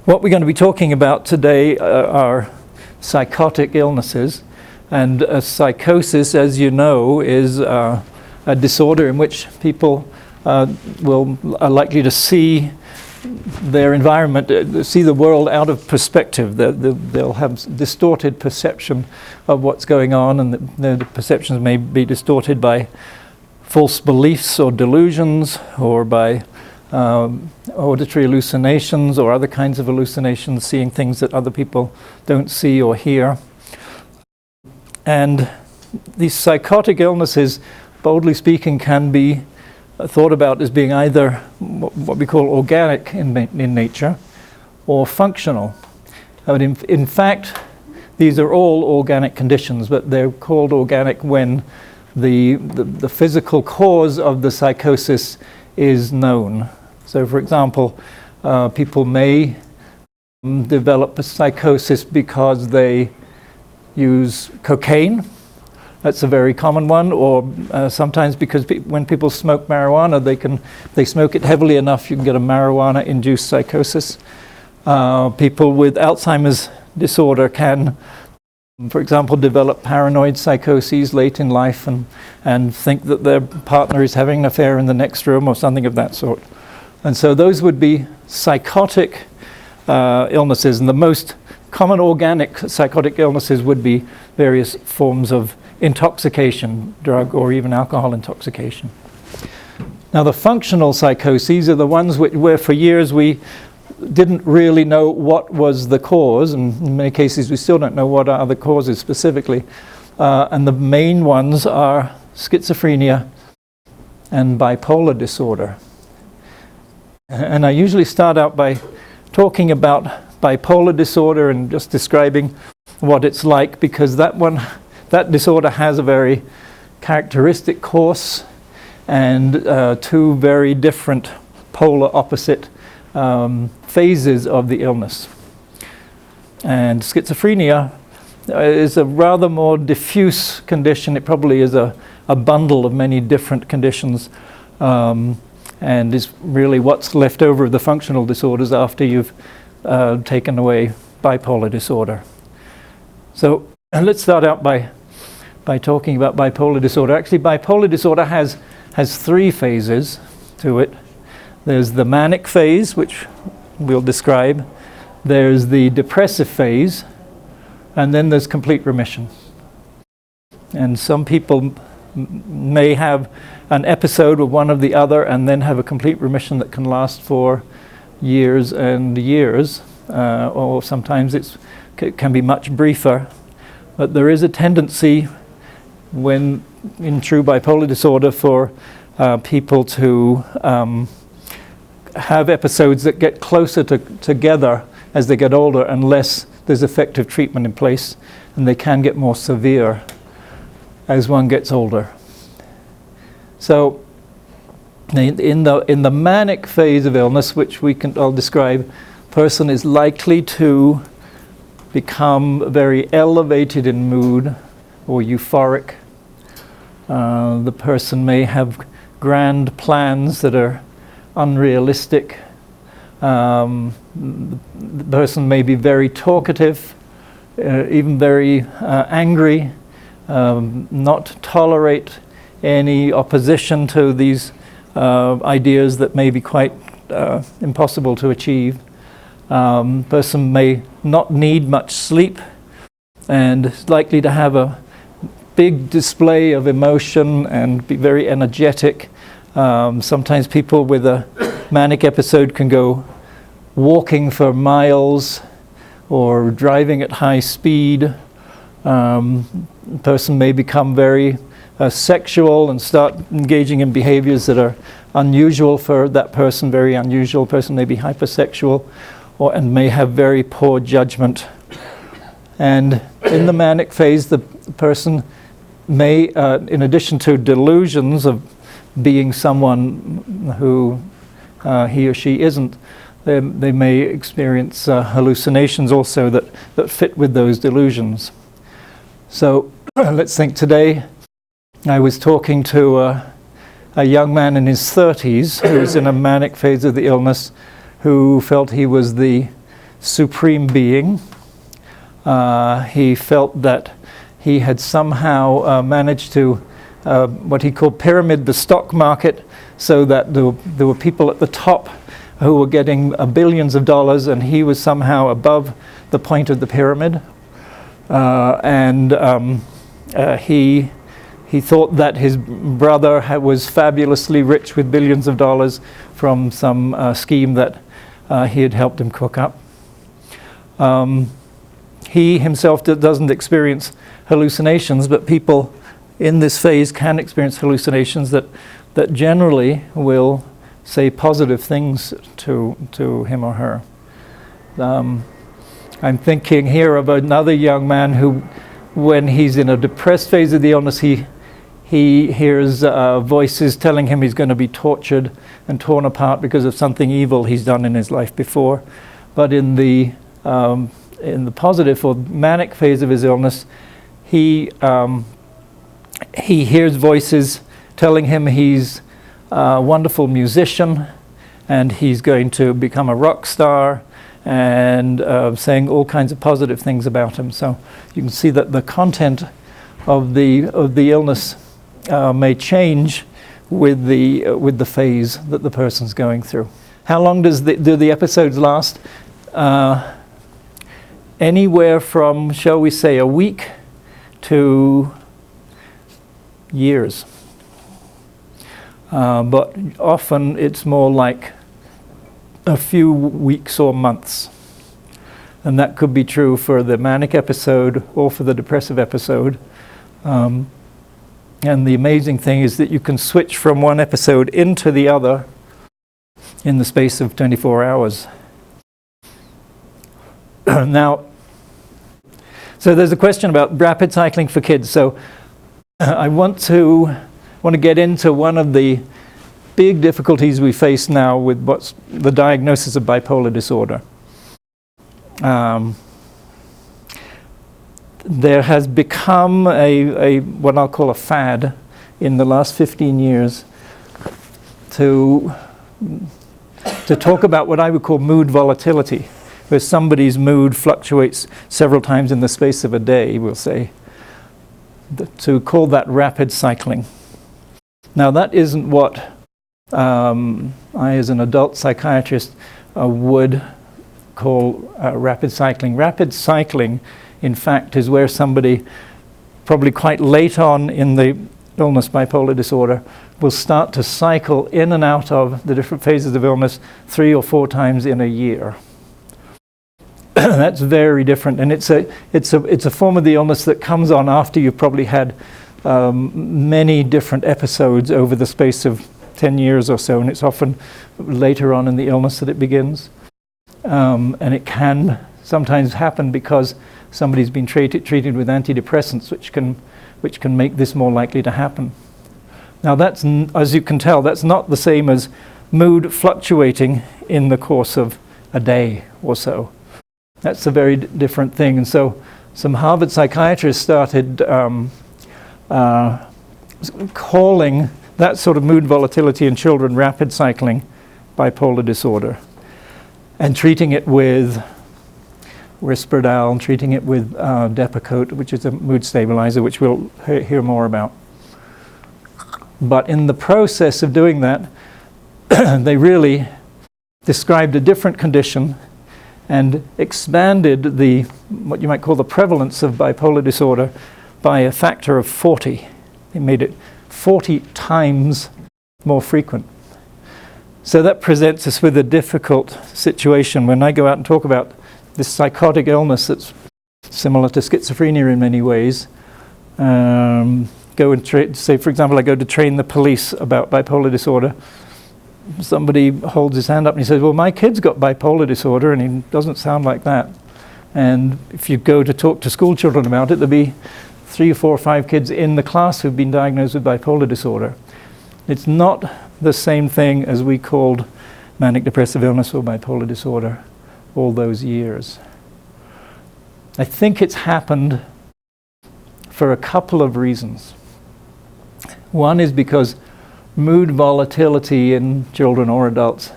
What we're going to be talking about today are psychotic illnesses, and psychosis, as you know, is a disorder in which people are likely to see their environment, see the world out of perspective. They'll have distorted perception of what's going on, and the perceptions may be distorted by false beliefs or delusions, or by auditory hallucinations or other kinds of hallucinations, seeing things that other people don't see or hear. And these psychotic illnesses, boldly speaking, can be thought about as being either what we call organic in nature or functional. But in fact, these are all organic conditions, but they're called organic when the physical cause of the psychosis is known. So, for example, people may develop a psychosis because they use cocaine. That's a very common one. Or sometimes because when people smoke marijuana, they smoke it heavily enough, you can get a marijuana-induced psychosis. People with Alzheimer's disorder can, for example, develop paranoid psychoses late in life and think that their partner is having an affair in the next room or something of that sort. And so those would be psychotic illnesses, and the most common organic psychotic illnesses would be various forms of intoxication, drug or even alcohol intoxication. Now, the functional psychoses are the ones where for years we didn't really know what was the cause, and in many cases we still don't know what are the causes specifically. And the main ones are schizophrenia and bipolar disorder. And I usually start out by talking about bipolar disorder and just describing what it's like, because that disorder has a very characteristic course and two very different polar opposite phases of the illness. And schizophrenia is a rather more diffuse condition. It probably is a bundle of many different conditions, and is really what's left over of the functional disorders after you've taken away bipolar disorder. So let's start out by talking about bipolar disorder. Actually, bipolar disorder has three phases to it. There's the manic phase, which we'll describe. There's the depressive phase, and then there's complete remission. And some people may have an episode of one or the other and then have a complete remission that can last for years and years, or sometimes it can be much briefer. But there is a tendency when in true bipolar disorder for people to have episodes that get closer together as they get older, unless there's effective treatment in place, and they can get more severe as one gets older. So in the manic phase of illness, which I'll describe, person is likely to become very elevated in mood or euphoric. The person may have grand plans that are unrealistic. The person may be very talkative, even very angry, not tolerate any opposition to these ideas that may be quite impossible to achieve. Person may not need much sleep and is likely to have a big display of emotion and be very energetic. Sometimes people with a manic episode can go walking for miles or driving at high speed. Person may become very sexual and start engaging in behaviors that are unusual for that person. Very unusual person may be hypersexual and may have very poor judgment. And in the manic phase, the person may, in addition to delusions of being someone who he or she isn't, they may experience hallucinations also that fit with those delusions. So let's think today. I was talking to a young man in his 30s who was in a manic phase of the illness, who felt he was the supreme being. He felt that he had somehow managed to what he called pyramid the stock market, so that there were people at the top who were getting billions of dollars, and he was somehow above the point of the pyramid. He thought that his brother was fabulously rich with billions of dollars from some scheme that he had helped him cook up. He himself doesn't experience hallucinations, but people in this phase can experience hallucinations that generally will say positive things to him or her. I'm thinking here of another young man who, when he's in a depressed phase of the illness, he hears voices telling him he's going to be tortured and torn apart because of something evil he's done in his life before. But in the positive or manic phase of his illness, he hears voices telling him he's a wonderful musician and he's going to become a rock star, and saying all kinds of positive things about him. So you can see that the content of the illness may change with the phase that the person's going through. How long do the episodes last? Anywhere from, shall we say, a week to years. But often it's more like a few weeks or months. And that could be true for the manic episode or for the depressive episode. And the amazing thing is that you can switch from one episode into the other in the space of 24 hours. Now, so there's a question about rapid cycling for kids. So I want to get into one of the big difficulties we face now with what's the diagnosis of bipolar disorder. There has become a what I'll call a fad in the last 15 years to talk about what I would call mood volatility, where somebody's mood fluctuates several times in the space of a day, we'll say, to call that rapid cycling. Now that isn't what I, as an adult psychiatrist, would call rapid cycling. Rapid cycling, in fact, is where somebody, probably quite late on in the illness, bipolar disorder, will start to cycle in and out of the different phases of illness 3 or 4 times in a year. That's very different, and it's a form of the illness that comes on after you've probably had many different episodes over the space of 10 years or so, and it's often later on in the illness that it begins. And it can sometimes happen because somebody's been treated with antidepressants, which can make this more likely to happen. Now that's, as you can tell, that's not the same as mood fluctuating in the course of a day or so. That's a very different thing. And so some Harvard psychiatrists started calling that sort of mood volatility in children rapid cycling bipolar disorder, and treating it with Risperdal, and treating it with Depakote, which is a mood stabilizer, which we'll hear more about. But in the process of doing that, they really described a different condition and expanded what you might call the prevalence of bipolar disorder by a factor of 40. They made it 40 times more frequent. So that presents us with a difficult situation when I go out and talk about this psychotic illness that's similar to schizophrenia in many ways. Go and say, for example, I go to train the police about bipolar disorder. Somebody holds his hand up and he says, well, my kid's got bipolar disorder, and he doesn't sound like that. And if you go to talk to school children about it, there'll be 3 or 4 or 5 kids in the class who've been diagnosed with bipolar disorder. It's not the same thing as we called manic depressive illness or bipolar disorder all those years. I think it's happened for a couple of reasons. One is because mood volatility in children or adults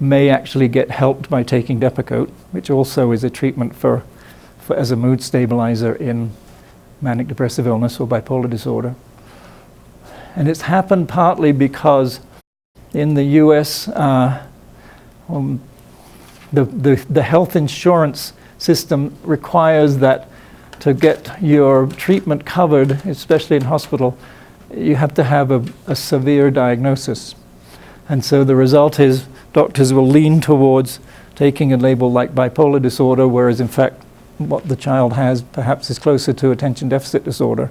may actually get helped by taking Depakote, which also is a treatment for as a mood stabilizer in manic depressive illness or bipolar disorder. And it's happened partly because in the US, the health insurance system requires that to get your treatment covered, especially in hospital, you have to have a severe diagnosis. And so the result is doctors will lean towards taking a label like bipolar disorder, whereas in fact what the child has perhaps is closer to attention deficit disorder.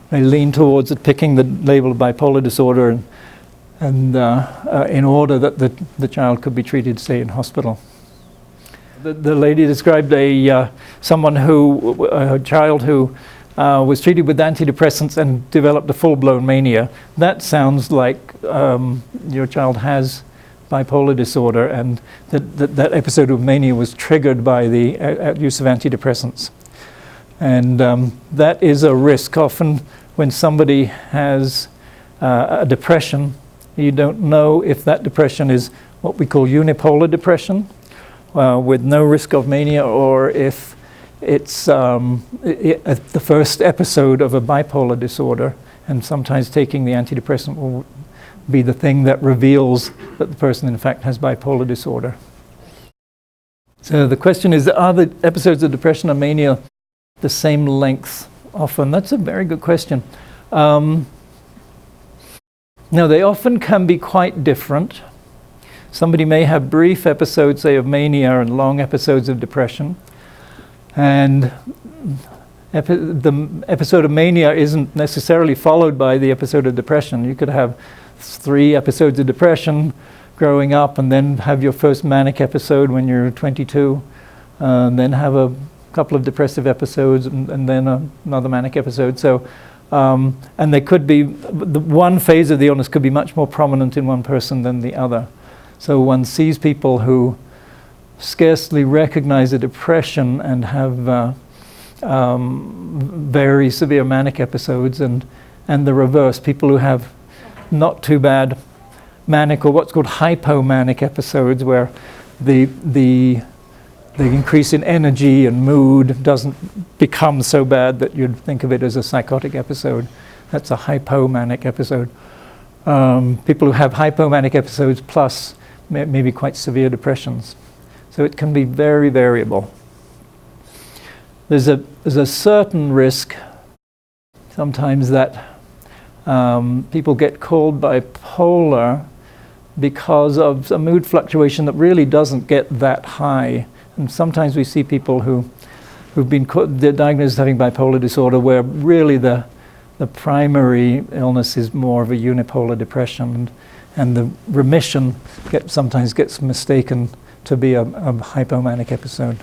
They lean towards picking the label of bipolar disorder and in order that the child could be treated, say, in hospital. The lady described a child who was treated with antidepressants and developed a full-blown mania. That sounds like your child has bipolar disorder, and that episode of mania was triggered by the use of antidepressants. And that is a risk. Often when somebody has a depression, you don't know if that depression is what we call unipolar depression, with no risk of mania, or if it's the first episode of a bipolar disorder, and sometimes taking the antidepressant will be the thing that reveals that the person in fact has bipolar disorder. So the question is, are the episodes of depression or mania the same length often? That's a very good question. No, they often can be quite different. Somebody may have brief episodes, say, of mania and long episodes of depression. And the episode of mania isn't necessarily followed by the episode of depression. You could have 3 episodes of depression growing up, and then have your first manic episode when you're 22, and then have a couple of depressive episodes, and then another manic episode. So, and they could be, the one phase of the illness could be much more prominent in one person than the other. So one sees people who scarcely recognize a depression and have very severe manic episodes, and the reverse, people who have not too bad manic or what's called hypomanic episodes, where the increase in energy and mood doesn't become so bad that you'd think of it as a psychotic episode. That's a hypomanic episode. People who have hypomanic episodes plus maybe quite severe depressions. So it can be very variable. There's a certain risk sometimes that people get called bipolar because of a mood fluctuation that really doesn't get that high. And sometimes we see people who've been diagnosed as having bipolar disorder where really the primary illness is more of a unipolar depression, and the remission sometimes gets mistaken to be a hypomanic episode.